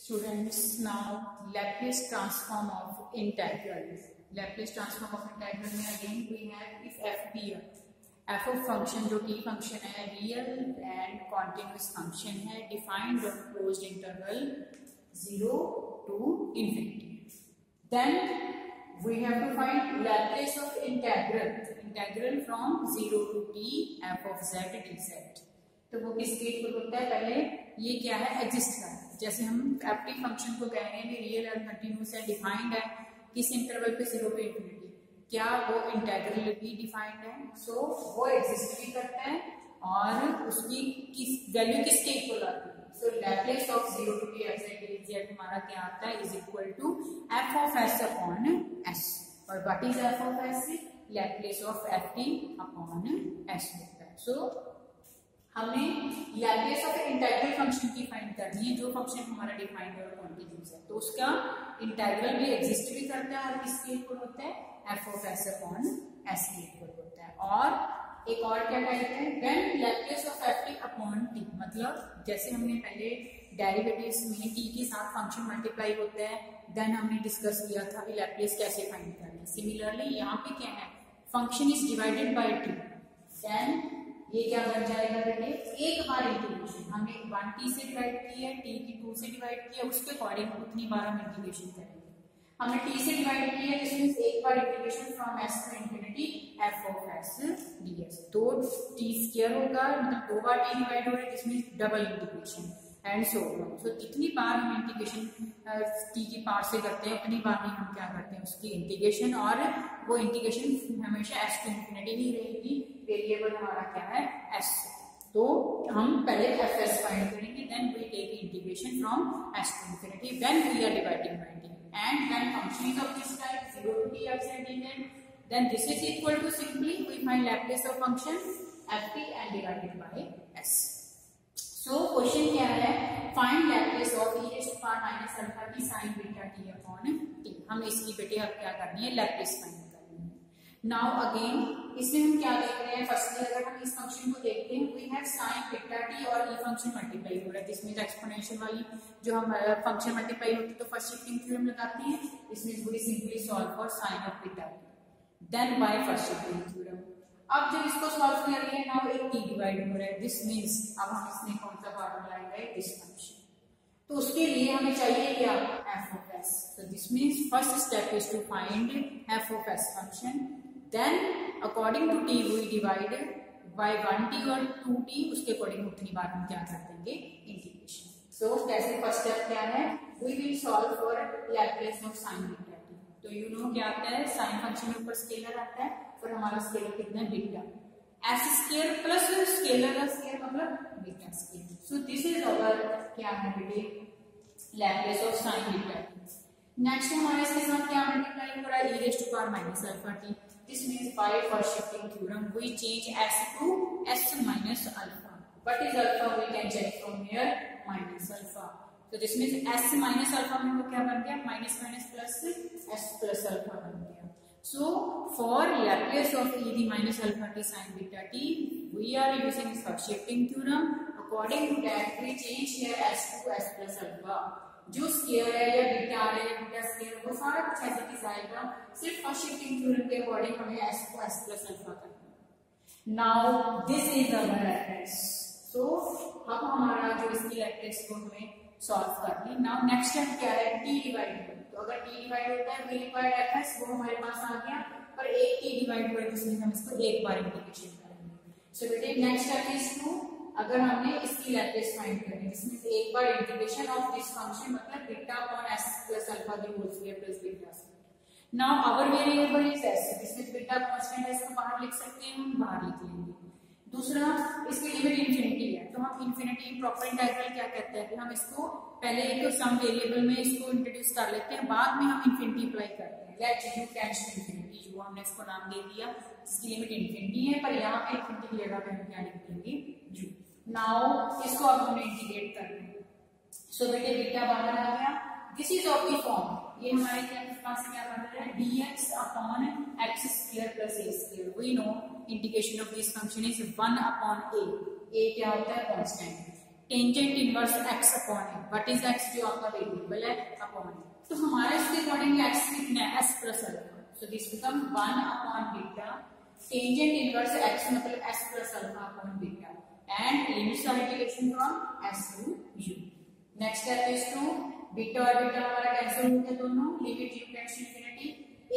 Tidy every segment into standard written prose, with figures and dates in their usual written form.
Students, now Laplace transform of integral. Laplace transform of integral में again we have if f be f of function जो t function है real and continuous function है defined on closed interval 0 to infinity. Then we have to find Laplace of integral from 0 to t f of z dz. तो वो किस case पर होता है? पहले ये क्या है, एग्जिस्ट कर, जैसे हम एफ फंक्शन को कह रहे हैं रियल और कंटिन्यूस है, डिफाइंड है किस इंटरवल पे 0 पे इन्फिनिटी, क्या वो इंटेग्रल भी डिफाइंड है? सो वो एग्जिस्ट भी करता है और उसकी किस वैल्यू किसके इक्वल आती है? So Laplace of 0 to t f z हमारा क्या आता है is equal to f of s upon s. और what is f of s? Laplace of f t upon s होता है. सो हमें लैप्लेस ऑफ इंटेग्रल फंक्शन की find करनी है जो फंक्शन हमारा डिफाइंड और कॉन्टिन्यूस है, तो उसका इंटेग्रल भी एग्जिस्ट भी करता है और किसके इक्वल होता है? f of s upon s के इक्वल होता है. और एक और क्या कहते हैं, when Laplace of f t upon t, मतलब जैसे हमने पहले डेरिवेटिव्स में t के साथ फंक्शन मल्टीप्लाई होता है, देन हमने डिस्कस किया था कि लैप्लेस कैसे फाइंड करना है. सिमिलरली यहाँ पे क्या है, function is divided by t, then ये क्या बन जाएगा बेटे, एक बार इंटीग्रेशन हमने 1t से डिवाइड किया है, t की 2 से डिवाइड किया, उसके अकॉर्डिंग उतनी बार हम इंटीग्रेशन करेंगे. हमने t से डिवाइड किया है, जिसमें एक बार integration from s to infinity f of s ds, तो t स्क्वायर होगा, मतलब 2 बार t डिवाइड हो रहा है, जिसमें double integration and so on. So जितनी बार हम इंटीग्रेशन t की पार्ट से करते हैं उतनी बार में हम क्या करते हैं उसकी इंटीग्रेशन, और वो इंटीग्रेशन हमेशा s टू इंफिनिटी ही रहेगी. वेरिएबल हमारा क्या है s, तो हम पहले fs फाइंड करेंगे, then we take integration from s to infinity when we are dividing by t, and when function is of this type 0 to t f z dz, then this is equal to simply we find Laplace of function ft and divided by s. So question क्या है, find Laplace of e raised to power minus alpha t sin beta t upon t. हम इसकी बेटे अब क्या करनी है, Laplace find करनी है. Now again इसमें हम क्या देख रहे हैं, फर्स्टली अगर हम इस फंक्शन को देखते हैं, we have sin beta t और e फंक्शन मल्टीप्लाई हो रहा है, जिसमें एक्सपोनेंशियल वाली जो हम फंक्शन मल्टीप्लाई होती है तो फर्स्ट शिफ्टिंग थ्योरम लगाते हैं. इसमें we simply solve for sin of beta t, then by first shifting theorem. अब जब इसको सॉल्व कर रहे हैं, नाउ एक t डिवाइड हो रहा है, दिस मींस अब हम इसमें कौन सा फार्मूला लगाएंगे, दिस फंक्शन. तो उसके लिए हमें चाहिए क्या, f of s. so this means first step is to find f of s function, then according to t we divide by 1t और 2t, उसके अकॉर्डिंग उतनी बार हम क्या कर देंगे, इंटीग्रेशन. सो कैसे फर्स्ट स्टेप क्या है, we will solve for Laplace of sin beta t. तो यू नो क्या आता है, साइन फंक्शन में ऊपर स्केलर आता है और हमारा स्केलर कितना है, beta. S square plus scalar का स्केयर मतलब beta square. So this is अवर क्या है बेटे, Laplace of sine beta. Next हमारे इसके साथ क्या मल्टीप्लाई हो रहा है, e raised to power minus alpha t. This means by first shifting theorem we change s to s minus alpha. What is alpha, we can check from here minus alpha. तो this means s minus alpha में वो क्या बन गया, minus minus plus s plus alpha बन गया. So for Laplace of e the minus alpha t sin beta t, we are using first shifting theorem. According to that, we change here s to s plus alpha. जो square है या beta आ रहा है, beta square, वो सारा कुछ ऐसे ही आएगा, सिर्फ फर्स्ट शिफ्टिंग थ्योरम के अकॉर्डिंग हमें s को s plus alpha करना है. Now this is our Laplace. So अब हमारा जो इसकी Laplace को हमें सॉल्व कर ली. नाउ नेक्स्ट स्टेप क्या है, t डिवाइड. तो अगर t डिवाइड होता है, v रिक्वायर्ड fs वो हमारे पास आ गया, पर एक t डिवाइड हुआ है, जिसमें हम इसको एक बार इंटीग्रेशन करेंगे. सो बेटे नेक्स्ट स्टेप इज टू, अगर हमने इसकी लैप्लेस फाइंड करनी है, जिसमें एक बार इंटीग्रेशन ऑफ दिस फंक्शन मतलब beta upon s plus alpha the whole square plus beta square. Now our variable is s, जिसमें बीटा कांस्टेंट है, इसको बाहर लिख सकते हैं, हम बाहर लिख लेंगे. दूसरा, इसकी लिमिट इंफिनिटी है, तो हम इंफिनिटी प्रॉपर इंटीग्रल क्या कहते हैं कि हम इसको पहले एक सम वेरिएबल में इसको इंट्रोड्यूस कर लेते हैं, बाद में हम इंफिनिटी अप्लाई करते हैं. Let u tends to infinity, जो हमने इसको नाम दे दिया, जिसकी लिमिट इंफिनिटी है, पर यहाँ पे इंफिनिटी की जगह पे हम क्या लिख देंगे, u. नाउ इसको अब हमने इंटीग्रेट कर लिया. सो बेटे बीटा बाहर आ गया, this is of the form, ये हमारे क्या पास क्या बन रहा है, dx upon x square plus a square. We know integration of this function is 1 upon a. a क्या होता है, constant. Tangent inverse x upon A, what is x जो आपका वेरिएबल है अपॉन ए, तो हमारा इसके अकॉर्डिंग x कितना है s plus alpha, so this become 1 upon beta tangent inverse x मतलब s plus alpha upon beta and limits of integration from s to u. Next step is to beta और beta हमारा cancel होते हैं दोनों, limit u tends to infinity.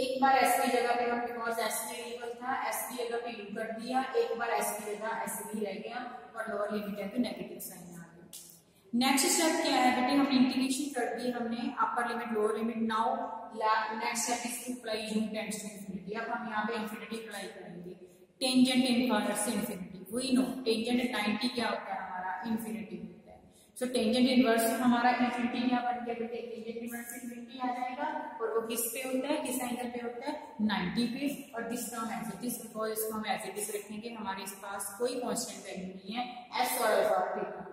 एक बार s की जगह पे हम बिकॉज s वेरिएबल था s की जगह पे u कर दिया, एक बार s की जगह s भी रह गया और लोअर लिमिट है तो नेगेटिव साइन आ गया. नेक्स्ट स्टेप क्या है बेटे, हमने इंटीग्रेशन कर दी हमने upper limit lower limit. Now next step is to apply u tends to infinity. अब हम यहाँ पे इंफिनिटी अप्लाई करेंगे. Tangent inverse infinity, we know tangent 90 क्या होता है हमारा इंफिनिटी होता है. सो टेंजेंट इनवर्स हमारा इंफिनिटी क्या बन गया बेटे, टेंजेंट इनवर्स इंफिनिटी आ जाएगा और वो किस पे होता है, किस एंगल पे होता है 90 पे. और this term as it is because इसको हम एज इट इज रखेंगे, हमारे पास कोई कांस्टेंट वैल्यू नहीं है s और अल्फा और beta.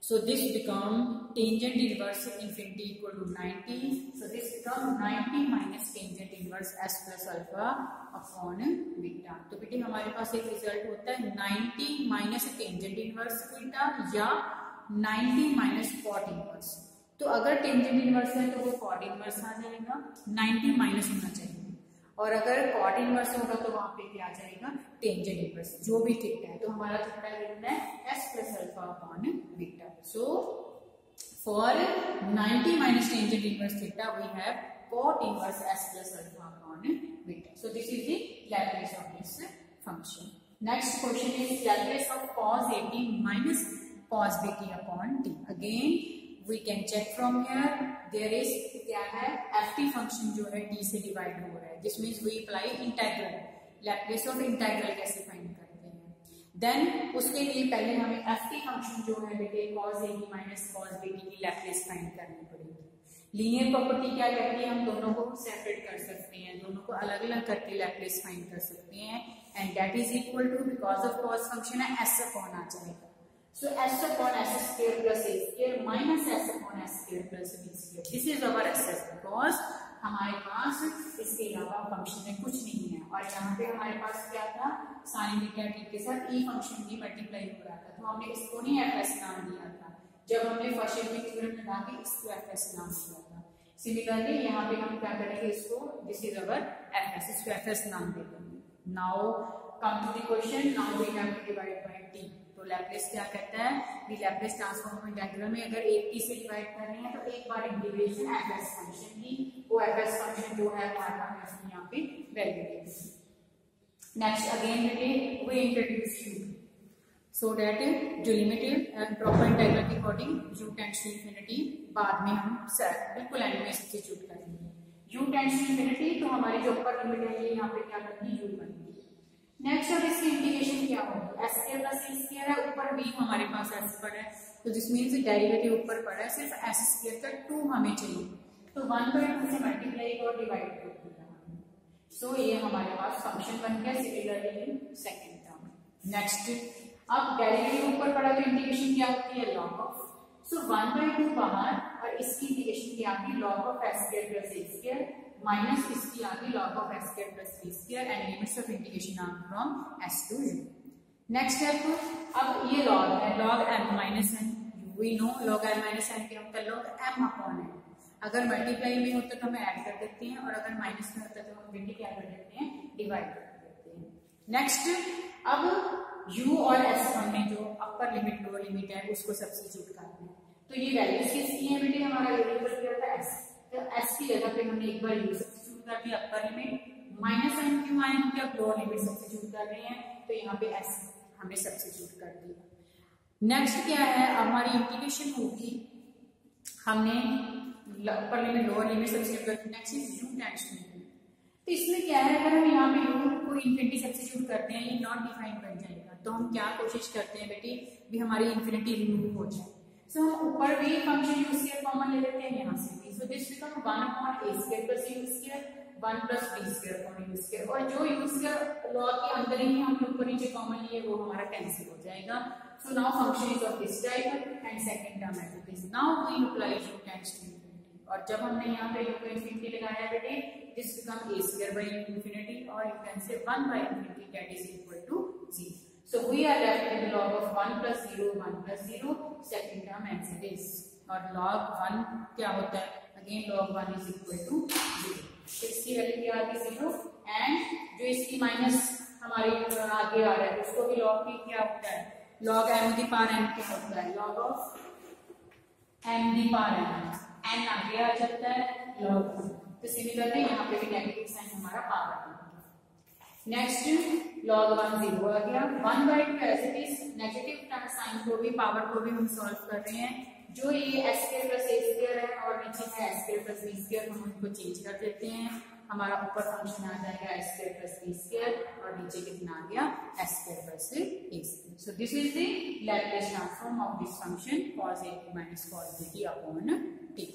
So this become tangent inverse infinity equal to 90. So this become 90 minus tangent inverse s plus alpha upon beta. तो बेटे हमारे पास एक रिजल्ट होता है 90 minus tangent inverse beta या 90 minus cot inverse. तो अगर tangent inverse है तो वो cot inverse आ जाएगा, 90 minus होना चाहिए. और अगर cot inverse होगा तो वहां पे क्या आ जाएगा tangent inverse, जो भी थीटा है. तो हमारा थीटा कितना है s plus alpha upon beta. So for 90 minus tangent inverse theta we have cot inverse s plus alpha upon beta. So this is the Laplace of this function. Next question is Laplace of cos 80 minus cos bt upon t. Again we can check from here. There is क्या है ft function जो है t से divide हो रहा है. This means we apply integral. Laplace of integral कैसे find करते हैं, देन उसके लिए पहले हमें ft फंक्शन जो है बेटे cos 80 माइनस cos bt की लैप्लेस फाइंड करनी पड़ेगी. लीनियर प्रॉपर्टी क्या कहती है, हम दोनों को सेपरेट कर सकते हैं, दोनों को अलग अलग करके लैप्लेस फाइंड कर सकते हैं. And that is equal to because of cos function है s अपॉन आ जाएगा. So s upon s square plus a square minus s upon s square plus b square. This is our SS because हमारे पास इसके अलावा function में कुछ नहीं है. और यहाँ पे हमारे पास क्या था, साइन बीटा टी के साथ e फंक्शन भी मल्टीप्लाई हो रहा था, तो हमने इसको नहीं fs नाम दिया था. जब हमने फर्स्ट थ्योरम लगा के इसको fs नाम दिया था. सिमिलरली यहाँ पे हम क्या करेंगे, इसको दिस इज अवर fs, इसको fs नाम दे देंगे. Now come to the question. Now we have to divide by t. तो लैप्लेस क्या कहता है कि लैप्लेस ट्रांसफॉर्म इंटीग्रल में अगर एक t से डिवाइड कर रहे हैं तो एक बार इंटीग्रेशन fs फंक्शन की, वो fs फंक्शन जो है हमारे पास यहाँ पे वैल्यू देगी. Next again we introduce u so that जो लिमिटेड प्रॉपर इंटीग्रल के according u tends to infinity बाद में हम बिल्कुल एंड में सब्स्टिट्यूट करेंगे. u टेंड्स टू इंफिनिटी तो हमारी जो अपर लिमिट है ये यहाँ पे क्या बनेगी u बनेगी. नेक्स्ट अब इसकी इंटीग्रेशन क्या होगी, s square plus a square है, ऊपर भी हमारे पास s पर है, तो दिस मींस डेरिवेटिव ऊपर पड़ा है, सिर्फ s स्क्वायर का 2 हमें चाहिए, तो 1/2 से मल्टीप्लाई और डिवाइड कर दिया. सो ये हमारे पास फंक्शन बन गया. Similarly second term. नेक्स्ट अब डेरिवेटिव ऊपर पड़ा तो इंटीग्रेशन क्या होती है log ऑफ. सो 1/2 बाहर और इसकी इंटीग्रेशन क्या आती है log of s square plus a square minus इसकी आगे log of s square plus b square and limits of integration are from s to u. Next step, अब ये log है, log m minus n. We know log m minus n क्या होता है, log m upon n. अगर multiply में होता तो हम ऐड कर देते हैं और अगर माइनस में होता तो हम बेटे क्या कर देते हैं, डिवाइड कर देते हैं. नेक्स्ट अब u और s हमने जो अपर लिमिट लोअर लिमिट है उसको सब्स्टिट्यूट करना है. तो ये वैल्यूज किसकी है बेटे, हमारा वेरिएबल क्या था s. तो s की जगह पे हमने एक बार u सब्स्टिट्यूट कर दिया अपर लिमिट, माइनस n क्यों आए, हम क्या लोअर लिमिट सब्स्टिट्यूट कर रहे हैं, तो यहाँ पे s हमने सब्स्टिट्यूट कर दिया. नेक्स्ट क्या है, हमारी इंटीग्रेशन होगी, हमने upper limit lower limit substitute कर दी. Next is u tends to infinity. तो इसमें क्या है, अगर हम यहाँ पे u को इंफिनिटी सब्स्टिट्यूट करते हैं ये नॉट डिफाइंड बन जाएगा, तो हम क्या कोशिश करते हैं बेटी भी हमारी इंफिनिटी रिमूव हो जाए. सो हम ऊपर भी फंक्शन u स्क्वायर कॉमन ले लेते हैं यहाँ से भी. सो this become 1 upon a square plus u square 1 plus b square upon u square. और जो u स्क्वायर लॉ के अंदर ही हमने ऊपर नीचे कॉमन लिए वो हमारा कैंसिल हो जाएगा. So now function is of this type and second term as it is. Now we apply u tends to infinity. और जब हमने यहाँ पे u को इंफिनिटी लगाया बेटे this become a square by infinity और you can say 1 by infinity that is equal to 0. So we are left with the log of 1 plus 0, 1 plus 0, second term as it is. और log 1 क्या होता है? Again log 1 is equal to 0. तो इसकी value क्या आ गई 0 and जो इसकी माइनस हमारे आगे आ रहा है उसको भी log की क्या होता है? Log m की पावर n क्या होता है? Log of m की पावर n आगे आ जाता है log 1. तो सिमिलरली यहाँ पे भी नेगेटिव साइन हमारा पावर नेक्स्ट log 1 0 आ गया 1/2 as it is negative sign को भी पावर को भी हम सॉल्व कर रहे हैं. जो ये s square plus a square है और नीचे है s square plus b square हम उनको चेंज कर देते हैं. हमारा ऊपर फंक्शन आ जाएगा s square plus b square और नीचे कितना आ गया s square plus a square. So this is the Laplace transform of this function cos a t minus cos b t upon t.